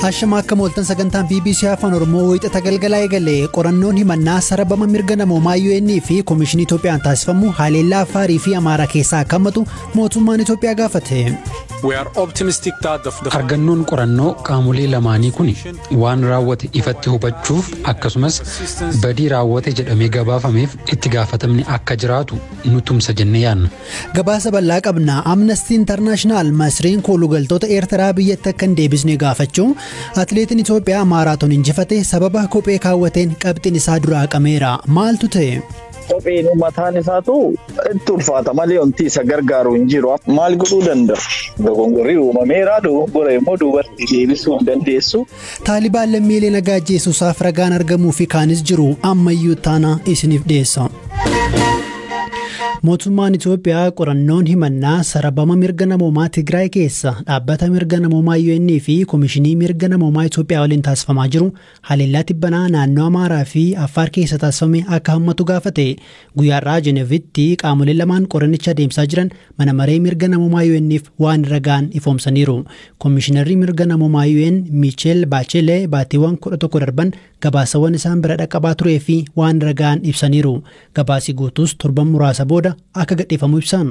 Ashama akka mooltan sagantaan BBC Afaan Oromoo wixata galgalaa eegalee qorannoon himannaa sarbama mirga namoomaa UN fi Komishinii Itoophiyaan taasifamu haleellaa Afaarii fi Amaaraa keessaa akka hammatu mootummaan Itoophiyaa gaafate. Argannoon qorannoo qaamolee lamaanii kun waan raawwate ifatti hubachuuf akkasumas badii raawwate jedhamee gabaafameef itti gaafatamni akka jiraatu nutumsa jennee yaadna. Gabaasa bal'aa qabna. Amnesty International Masriin koolugaltoota Eertiraa biyyatti akka hin deebisne gaafachuu atileetiin Itoophiyaa maaraatoon injifate sababa kophee kaawwateen qabxiin isaa duraa qameera. Maaltu ta'e? Kopheen mataan isaatu itti ulfaata malee wanti isa gargaaru hin jiru. Maal godhuu danda'a? Dogongorri uumameera dogoggora immoo duubatti deebisuu hin dandeessu. Taalibaan lammiilee nagaa ajjeesuusaaf ragaan argamuu fi kaanis jiru ammayyuu taana isiniif dhiyeessa. Mootummaan Itoophiyaa qorannoon himannaa sarbama mirga namoomaa Tigraay keessa dhaabbata mirga namoomaa UN fi Komishinii mirga namoomaa Itoophiyaa waliin taasifamaa jiru haleellaa tibbanaa naannoo Amaaraa fi Affaar keessa taasifame akka hammatu gaafate. Guyyaarraa Jenevitti qaamolee lamaan qoranicha adeemsaa jiran mana maree mirga namoomaa UN'if waan ragaan ifoomsaniiru. Komishinarri mirga namoomaa UN Michel Bachelee baatiiwwan 11 darban gabaasawwan isaan bira dhaqqabaa turee fi waan ragaan ibsaniiru. Gabaasi guutuus torban muraasa booda akka gadhiifamu ibsan.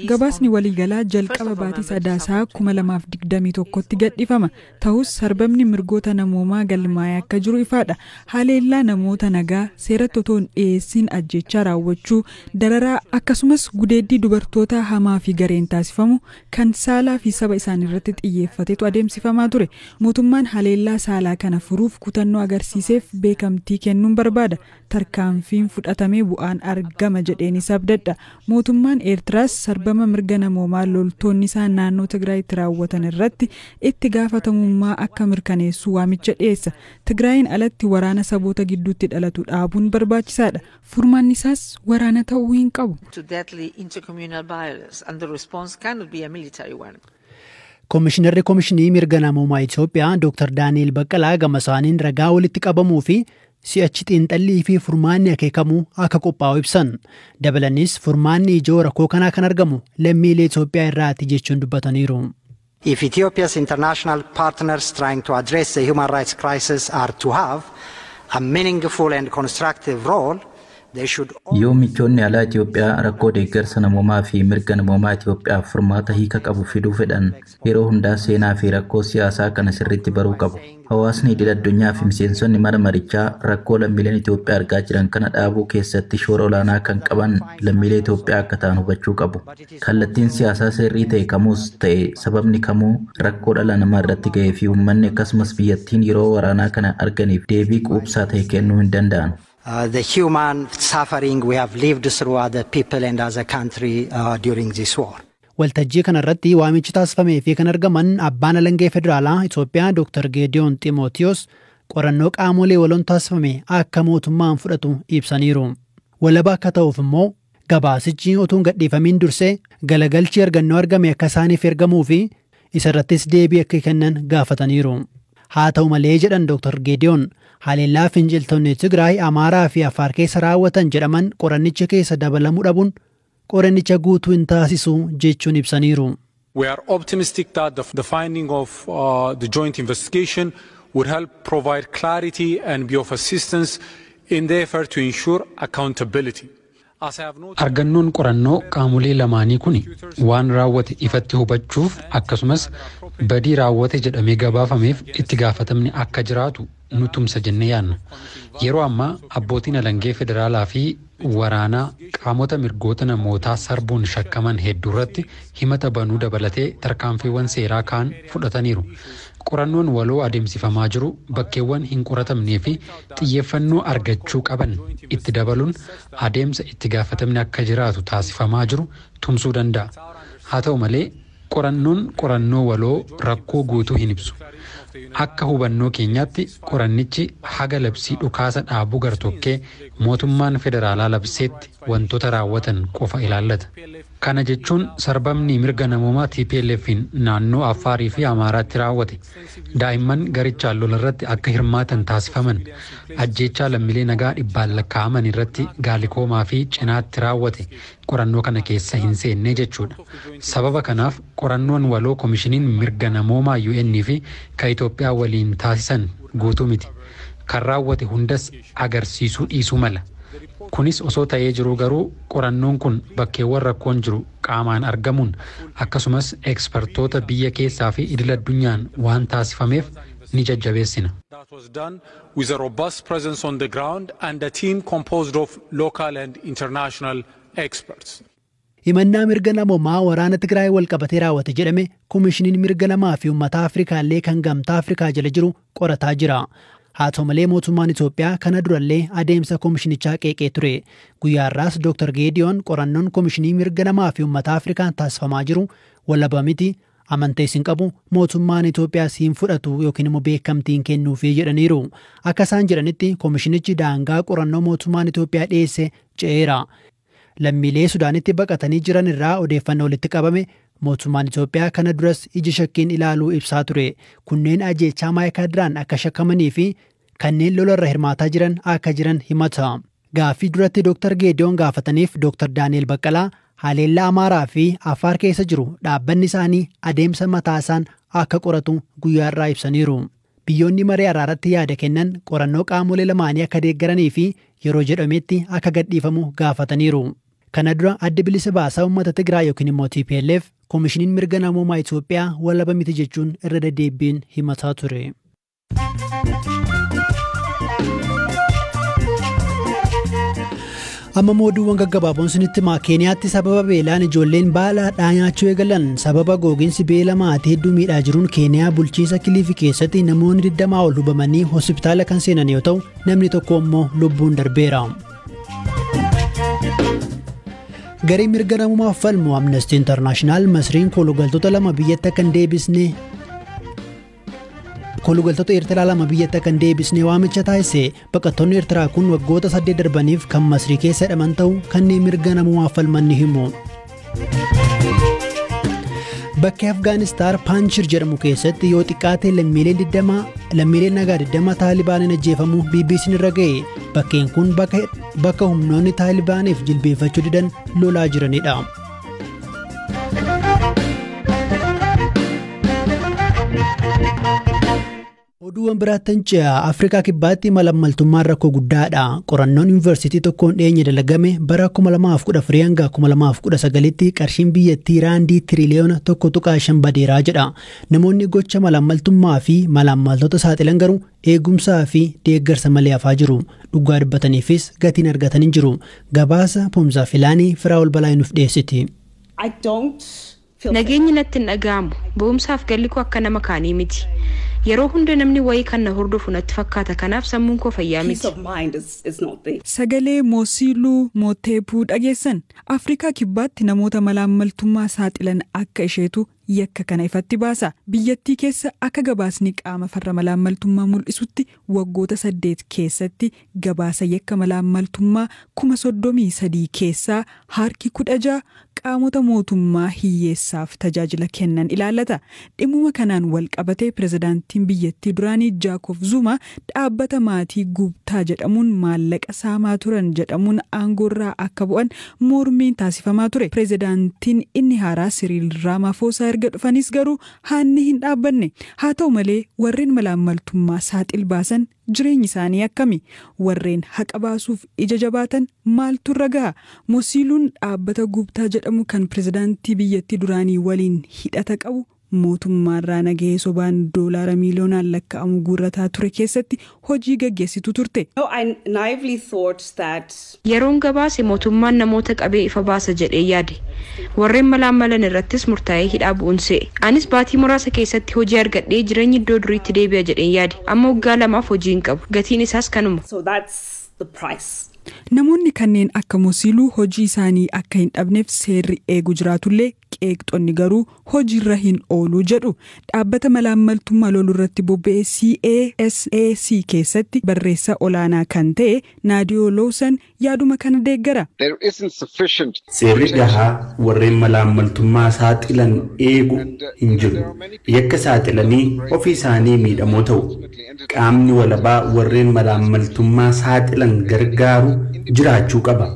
Gabaasni waliigalaa jalqaba baatii sadaasaa 2021tti gadhiifama. Ta'us sarbamni mirgoota namoomaa galmaa'ee akka jiru ifaadha. Haleellaa namoota nagaa seeratti otoo hin dhiyeessin ajjechaa raawwachuu, dararaa akkasumas gudeeddii dubartoota hamaa fi gareen taasifamu kan saalaa fi saba isaanii irratti xiyyeeffatetu adeemsifamaa ture. Mootummaan haleellaa saalaa kana furuuf kutannoo agarsiiseef beekamtii kennuun barbaada. Tarkaanfiin fudhatamee bu'aan argama jedheenis abdadha. Mootummaan Eertiraas sarbama mirga namoomaa loltoonni isaa naannoo Tigraayitti raawwatan irratti itti gaafatamummaa akka mirkaneessu waamicha dhiyeessa. Tigraayin alatti waraana saboota gidduutti dhalatu dhaabuun barbaachisaadha. Furmaanni isaas waraana ta'uu hin qabu. Komishinarri Komishinii mirga namoomaa Itoophiyaa Dr. Daani'el Baqqalaa gama isaaniin ragaa walitti qabamuu fi si'achi xiinxallii fi furmaanni akeekamuu akka qophaa'u ibsan. Dabalanis furmaanni ijoo rakkoo kanaa kan argamu lammiilee Itoophiyaa irraati jechuun dubbataniiru. If Ethiopia's international partners trying to address the human rights crisis are to have a meaningful and constructive role, yoo michoonni alaa Itoophiyaa rakkoo deeggarsa namoomaa fi mirga namoomaa Itoophiyaaf furmaata hiika qabu fiduu fedhan yeroo hundaa seenaa fi rakkoo siyaasaa kana sirriitti baruu qabu. Hawaasni idil-addunyaa fi miseensonni mana marichaa rakkoo lammiileen Itoophiyaa argaa jiran kana dhaabuu keessatti shoora olaanaa kan qaban lammiilee Itoophiyaa akka ta'an hubachuu qabu. Kallattiin siyaasaa sirrii ta'e kamuus ta'e sababni kamuu rakkoo dhala namaa irratti ga'ee fi uummanni akkasumas biyyattiin yeroo waraanaa kana arganiif deebii quubsaa ta'e kennuu hin danda'an. The human suffering we have lived through other people and as a country during this war. Waltajjii kanarratti waamichi taasifamee fi kan argaman abbaan alangee federaalaa Itoophiyaa Dr. Geediyoon Ximootiyoos qorannoo qaamolee waloon taasifame akka mootummaan fudhatu ibsaniiru. Walaba akka ta'uuf immoo gabaasichi otuun gadhiifamiin dursee galagalchi argannoo argame akka isaaniif ergamuu fi isarrattis deebii akka kennan gaafataniiru. Haa ta'u malee jedhan Dr. Geediyoon haleellaa finciltoonni Tigraay Amaaraa fi Affaar keessa raawwatan jedhaman qorannicha keessa dabalamuu dhabuun qorannicha guutuu hin taasisu jechuun ibsaniiru. We are optimistic that the finding of the joint investigation would help provide clarity and be of assistance in the effort to ensure accountability. Argannoon qorannoo qaamolee lamaanii kun waan raawwate ifatti hubachuuf akkasumas badii raawwate jedhamee gabaafameef itti gaafatamni akka jiraatu nutumsa jennee yaadna. Yeroo ammaa abbootiin alangee federaalaa fi waraanaa qaamota mirgoota namootaa sarbuun shakkaman hedduu irratti himata banuu dabalatee tarkaanfiiwwan seeraa kaan fudhataniiru. Qorannoon waloo adeemsifamaa jiru bakkeewwan hin qoratamnee fi xiyyeeffannoo argachuu qaban itti dabaluun adeemsa itti gaafatamni akka jiraatu taasifamaa jiru tumsuu danda'a. Haa ta'u malee qorannoo waloo rakkoo guutuu hin ibsu. Akka hubannoo keenyaatti qorannichi haga labsii dhukaasa dhaabuu gartokkee mootummaan federaalaa labseetti wantoota raawwatan qofa ilaallata. Kana jechuun sarbamni mirga namoomaa TPLFin naannoo Affaarii fi Amaaraatti raawwate daa'imman garichaan lolarratti akka hirmaatan taasifaman ajjeechaa lammiilee nagaa dhibbaan lakkaa'aman irratti Gaalikoomaa fi Cinaatti raawwate qorannoo kana keessa hin seenne jechuudha. Sababa kanaaf qorannoon waloo komishiniin mirga namoomaa UN fi ka Itoophiyaa waliin taasisan guutuu miti. Kan raawwate hundas agarsiisuu dhiisuu mala. Kunis osoo ta'ee jiru garuu qorannoon kun bakkeewwan rakkoon jiru qaamaan argamuun akkasumas ekspertoota biyya keessaa fi idil addunyaan waan taasifameef ni jajjabeessina. That was done with a robust presence on the ground and a team composed of local and international experts. Himannaa mirga namoomaa waraana Tigraay wal qabatee raawwate jedhame komishiniin mirga namaa fi uummata Afrikaallee kan gamtaa Afrikaa jala jiru qorataa jira. Haa ta'u malee mootummaan Itoophiyaa kana durallee adeemsa komishinichaa qeeqee ture. Guyyaarraas Dr. Geediyoon qorannoon komishinii mirga namaa fi uummata Afrikaan taasifamaa jiru walaba miti amantees hin qabu mootummaan Itoophiyaa siin fudhatu yookiin immoo beekamtiin kennuufii jedhaniiru. Akka isaan jedhanitti komishinichi daangaa qorannoo mootummaan Itoophiyaa dhiyeesse ce'eera. Lammiilee Sudaanitti baqatanii jiran irraa odeeffannoo walitti qabame mootummaan Itoophiyaa kana duras iji shakkiin ilaaluu ibsaa ture. Kunneen ajjeechaa maayikaadiraan akka shakkamanii fi kanneen lolarra hirmaataa jiran akka jiran himata. Gaaffii duratti Dr. Geediyoon gaafataniif Dr. Daani'el Baqqalaa haleellaa Amaaraa fi Affaar keessa jiru dhaabbanni isaanii adeemsa mataa isaan akka qoratu guyyaarraa ibsaniiru. Biyyoonni maree araaratti yaada kennan qorannoo qaamolee lamaanii akka deeggaranii fi yeroo jedhametti akka gadhiifamu gaafataniiru. Kana dura adda bilisa baasaa uummata Tigraay yookiin immoo TPLF komishiniin mirga namoomaa Itoophiyaa walaba miti jechuun irra deddeebiin himataa ture. Amma mooduuwwan gaggabaaboon sinitti maa Keeniyaatti sababa beelaan ijoolleen baalaadhaa nyaachuu eegalan sababa gogiinsi beela maatii hedduu miidhaa jiruun Keeniyaa bulchiinsa Kilifi keessatti namoonni 20 ol hubamanii hospitaala kan seenan yoo ta'u namni tokko immoo lubbuun darbeera. Garee mirga namummaaf falmu Amnesty International Masriin kolugaltoota lama biyyatti akka hin deebisne kolugaltoota Eertiraa lama biyyatti akka hin deebisne waamicha taasise. Baqattoonni Eertiraa kun waggoota 8 darbaniif kan Masrii keessa hidhaman ta'u kanneen mirga namummaaf falman ni himu. Bakki Afgaanistaan Paanchir jedhamu keessatti yoo xiqqaate lammiileen nagaa 20 Taalibaaniin ajjeefamu BBC'n irra ga'e. Bakkeen kun bakka humnoonni Taalibaaniif jilbeeffachuu didan lolaa jiranidha. Oduuwwan biraattan ce'a Afrikaa kibbaatti malammaltummaan rakkoo guddaadha. Qorannoon yuunivarsiitii tokkoon dhiyeenya dalagame bara 2014 hanga 2019tti qarshiin biyyattii raandii tiriliyoona 1.5 badeeraa jedha. Namoonni gocha malammaltummaa fi malammaltoota saaxilan garuu eegumsaa fi deeggarsa malee hafaa jiru. Dhugaa dubbataniifis gatiin argatan hin jiru. Gabaasa Pomzaa Filaanii Firaa'ol Balaayinuuf dhiyeessiti. Nageenyi natti hin dhaga'amu. Boomsaaf galli koo akka nama kaanii miti. Yeroo hunda namni wayii kan na hordofu natti fakkaata kanaaf sammuun koo fayyaa miti. Sagalee Moosiiluu Mooteepuu dhageessan Afrikaa kibbaatti namoota malaammaltummaa saaxilan akka isheetu yakka kana ifatti baasa. Biyyattii keessa akka gabaasni qaama farra malaammaltummaa mul'isutti waggoota 8 keessatti gabaasa yakka malaammaltummaa 33,000 keessaa harki 16 qaamota mootummaa hiyyeessaaf tajaajila kennan ilaallata. Dhimuma kanaan wal qabatee pirezidaantiin biyyattii duraanii Jaakob Zuma dhaabbata maatii gubtaa jedhamuun maallaqa saamaa turan jedhamuun aangoorraa akka bu'an mormiin taasifamaa ture. Pirezidaantiin inni haaraa Siriil Raamaafosaa erga dhufanis garuu haanni hin dhaabbanne. Haa ta'u malee warreen malaammaltummaa saaxil baasan jireenyi isaanii akkami? Warreen haqa baasuuf ija jabaatan maaltu irra gaha? Moosiiluun dhaabbata gubtaa jedhamu kan pirezidaantii biyyattii duraanii waliin hidhata qabu mootummaarraa nagahee sobaan doolaara miiliyoonaan lakkaa'amu guurrataa ture keessatti hojii gaggeessitu turte. Yeroon gabaase mootummaan namoota qabee ifa baasa jedhee yaade. Warreen malaammalan irrattis murtaa'ee hidhaa bu'uun se'e. Anis baatii muraasa keessatti hojii argadhee jireenyi iddoo duriitti deebi'a jedheen yaade. Amma waggaa 2 hojii hin qabu. Gatiin isaas kanuma. Namoonni kanneen akka Moosiiluu hojii isaanii akka hin dhabneef seerri eegu jiraatullee qeeqxonni garuu hojiirra hin oolu jedhu. Dhaabbata malaammaltummaa loluu irratti bobba'ee CASAC keessatti barreessaa olaanaa kan ta'e Naadiyoo Lawson yaaduma kana deeggara. Seerri gahaa warreen malaammaltummaa saaxilan eegu hin jiru. Yakka saaxilanii ofii isaanii miidhamoo ta'u. Qaamni walabaa warreen malaammaltummaa saaxilan gargaaru jiraachuu qaba.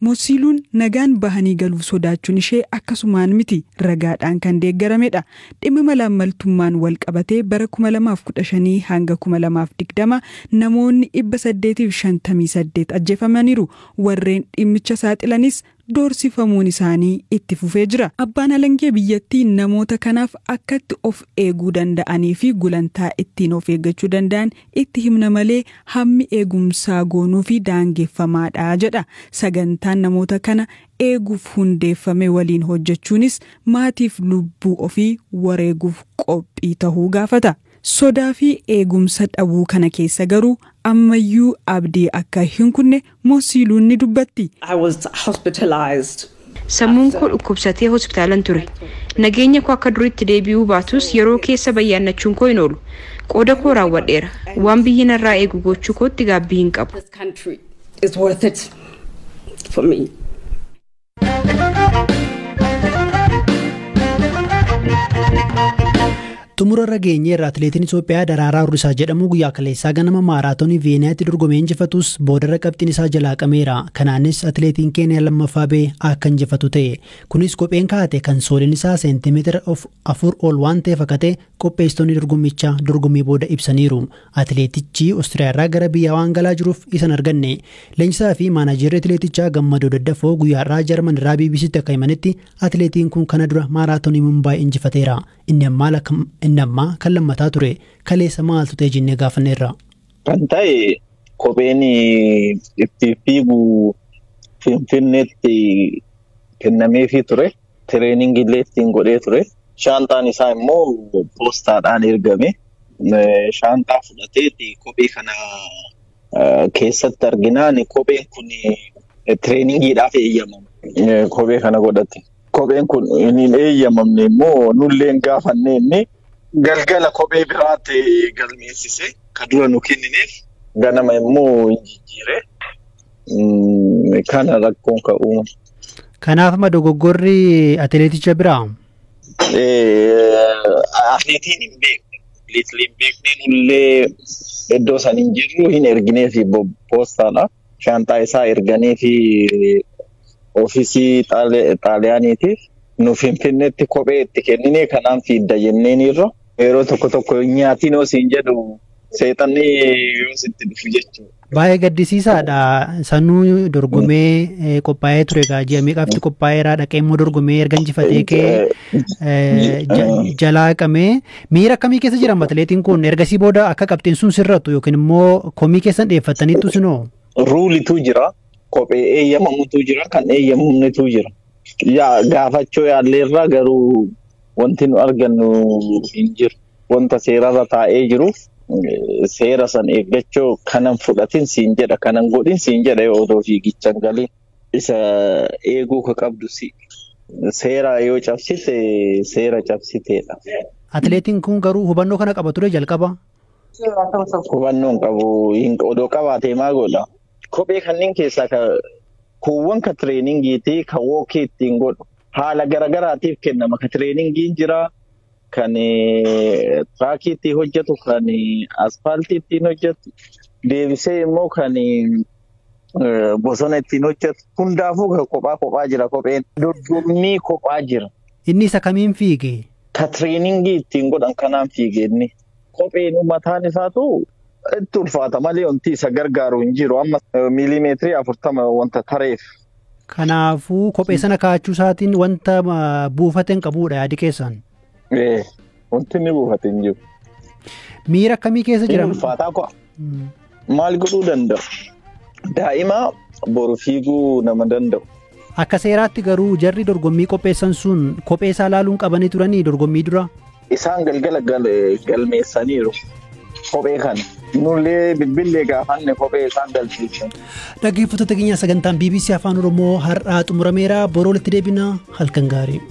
Mosiiluun nagaan bahanii galuuf sodaachuun ishee akkasumaan miti ragaadhaan kan deeggaramedha. Dhimma malaammaltummaan wal qabatee bara 2015 hanga 2020 namoonni 858 ajjeefamaniiru. Warreen dhimmicha saaxilanis doorsifamuun isaanii itti fufee jira. Abbaan alangee biyyattii namoota kanaaf akkatti of eeguu danda'anii fi gulantaa ittiin of eeggachuu danda'an itti himna malee hammi eegumsaa goonuu fi daangeffamaadha jedha. Sagantaan namoota kana eeguuf hundeeffame waliin hojjechuunis maatiif lubbuu ofii wareeguuf qophii tahuu gaafata. Sodaa fi eegumsa dhabuu kana keessa garuu ammayyuu abdii akka hin kunne Mosiiluun ni dubbatti. Sammuun koo dhukkubsatee hospitaalan ture. Nageenya koo akka duriitti deebi'uu baatus yeroo keessa bayyaannachuun koo hin oolu. Qooda koo raawwadheera. Waan biyyi narraa eegu gochuu kootti gaabbii hin qabu. Xumurarra geenyeerra atileetiin Itoophiyaa Daraaraa Urrisaa jedhamu guyyaa kaleessaa ganama maaraatoonii Veeniyaatti dorgomee injifatus boodarra qabxiin isaa jalaa qameera. Kanaanis atileetiin Keeniyaa lammaffaa ba'ee akka injifatu ta'e. Kunis kopheen kaa'ate kan sooliin isaa seentimeetira 4 ol waan ta'eef akka ta'e qopheessitoonni dorgommichaa dorgommii booda ibsaniiru. Atileetichi Oostiriyaarraa gara biyyaa waan galaa jiruuf isa hin arganne. Leenjisaa fi maanaajirri atileetichaa Gammadoo Daddafoo guyyaarraa Jarman irraa BBCtti akka himanitti atileetiin kun kana dura maaraatoonii Mumbaay injifateera. Inni ammaa kan lammataa ture kaleessa maaltu ta'e jennee gaafanneerra. Kan ta'e kopheen itti fiigu Finfinneetti kennameefii ture. Tireeningii illee ittiin godhee ture. Shaanxaan isaa immoo poostaadhaan ergame. Shaanxaa fudhateeti kophee kana keessatti arginaan kopheen kun tireeningiidhaaf eeyyamame. Kophee kana godhate. Kopheen kun hin eeyyamamne immoo nulleen gaafanne inni galgala kophee biraatti galmeessise kan dura nu kennineef ganama immoo hin jijjiire. Kana rakkoon ka'uu. Kanaaf dogoggorri atileeticha biraa? Atileetiin hin beekne. Atileetiin hin beekne nullee iddoo san hin jirru hin erginee fi poostaadha. Shaanxaa isaa erganee fi ofiisii xaaliyaaniitiif nu Finfinneetti kophee itti kennine kanaan fiidda jenneeniirra yeroo tokko nyaatiin osiin jedhu seexanni yoo sitti dhufu jechuudha. Baay'ee gaddisiisaadha. Sanuu dorgomee qophaa'ee ture ji'a meeqaatti qophaa'eera dhaqee immoo dorgomee erga injifatee ka'ee jalaa qabee miira akkamii keessa jira atileetiin kun ergasii booda akka qabxiin sun sirrattu yookiin immoo komii keessan dhiyeeffataniittu sinoo? Ruulitu jira. Kophee eeyyamamutu jira kan eeyyamamnetu jira. Gaafachoo yaalleerraa garuu wanti nu argannu hin jiru. Wanta seerarra taa'ee jiruuf seera san eeggachoo kanan fudhatin siin jedha kanan godhin siin jedha yoo otoo fiigichan galee isa eeguu ka qabdu seera yoo cabsite seera cabsiteedha. Atileetiin kun garuu hubannoo kana qaba ture jalqaba? Hubannoon qabu odoo qabaatee maa godha? Kophee kanneen keessaa kuuwwan ka tireeningiitii ka wookii ittiin godhu haala garagaraatiif kennama. Ka tireeningiin jira, kan tiraakii ittiin hojjetu, kan asfaaltii ittiin hojjetu, deebisee immoo kan bosona ittiin hojjetu. Hundaafuu kophaa jira kopheen. Dorgommii kophaa jira. Inni isa kamiin fiige? Ka tireeningii ittiin godhan kanaan fiige inni. Kopheen mataan isaatu itti ulfaata malee wanti isa gargaaru hin jiru. Amma miilimeetirii 40 wanta tareef. Kanaafuu kophee sana kaa'achuu isaatiin wanta buufate hin qabuudha yaadi keessan? Wanti inni buufate hin jiru. Miira akkamii keessa jira? Ulfaataa ku'a. Maal godhuu danda'a? Daa'ima boru fiiguu nama danda'u. Akka seeraatti garuu jarri dorgommii qopheessan sun kophee isaa laaluun qabanii turanii dorgommii dura? Isaan galgala galmeessaniiru. Kophee kana nullee bilbilee gaafanne kophee isaan galchiisan. Dhaggeeffattoota keenya sagantaan BBC Afaan Oromoo har'aa xumurameera. Boroo walitti deebina halkan gaarii.